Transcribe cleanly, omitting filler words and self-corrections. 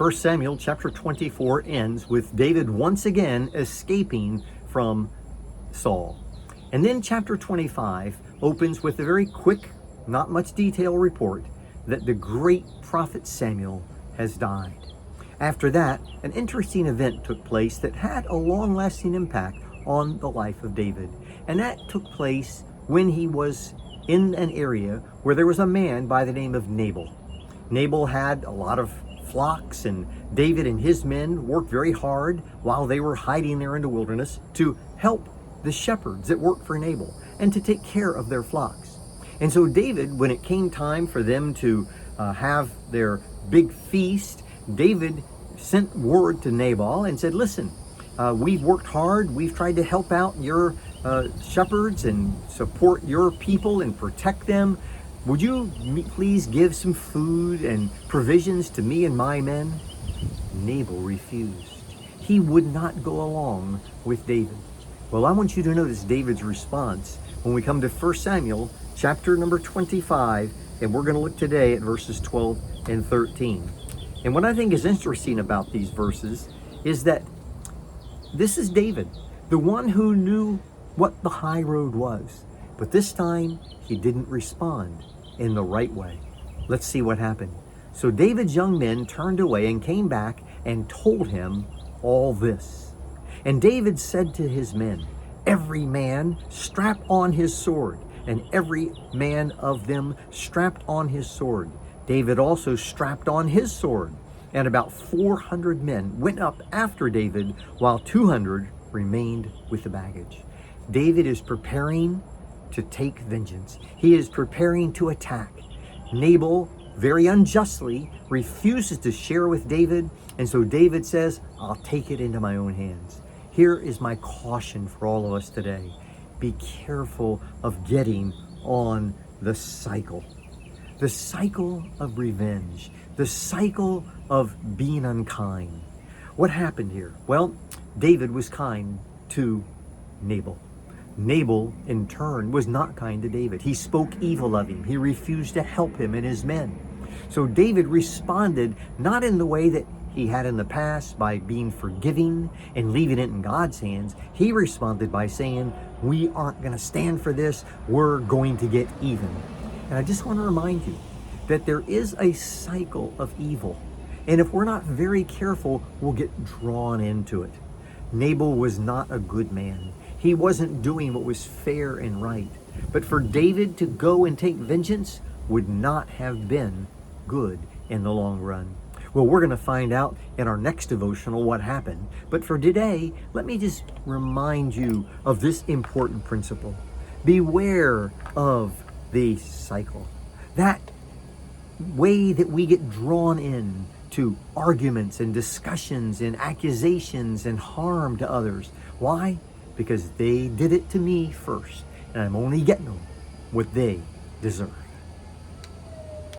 1 Samuel chapter 24 ends with David once again escaping from Saul. And then chapter 25 opens with a very quick, not much detail report that the great prophet Samuel has died. After that, an interesting event took place that had a long-lasting impact on the life of David. And that took place when he was in an area where there was a man by the name of Nabal. Nabal had a lot of flocks, and David and his men worked very hard while they were hiding there in the wilderness to help the shepherds that worked for Nabal and to take care of their flocks. And so David, when it came time for them to have their big feast, David sent word to Nabal and said, listen, we've worked hard. We've tried to help out your shepherds and support your people and protect them. Would you please give some food and provisions to me and my men? Nabal refused. He would not go along with David. Well, I want you to notice David's response when we come to 1 Samuel chapter number 25, and we're going to look today at verses 12 and 13. And what I think is interesting about these verses is that this is David, the one who knew what the high road was. But this time, he didn't respond in the right way. Let's see what happened. So David's young men turned away and came back and told him all this. And David said to his men, every man strap on his sword. And every man of them strapped on his sword. David also strapped on his sword. And about 400 men went up after David, while 200 remained with the baggage. David is preparing to take vengeance. He is preparing to attack. Nabal, very unjustly, refuses to share with David. And so David says, I'll take it into my own hands. Here is my caution for all of us today. Be careful of getting on the cycle of revenge, the cycle of being unkind. What happened here? Well, David was kind to Nabal. Nabal, in turn, was not kind to David. He spoke evil of him. He refused to help him and his men. So David responded not in the way that he had in the past by being forgiving and leaving it in God's hands. He responded by saying, we aren't going to stand for this. We're going to get even. And I just want to remind you that there is a cycle of evil. And if we're not very careful, we'll get drawn into it. Nabal was not a good man. He wasn't doing what was fair and right. But for David to go and take vengeance would not have been good in the long run. Well, we're going to find out in our next devotional what happened. But for today, let me just remind you of this important principle. Beware of the cycle. That way that we get drawn in to arguments and discussions and accusations and harm to others. Why? Because they did it to me first, and I'm only getting them what they deserve.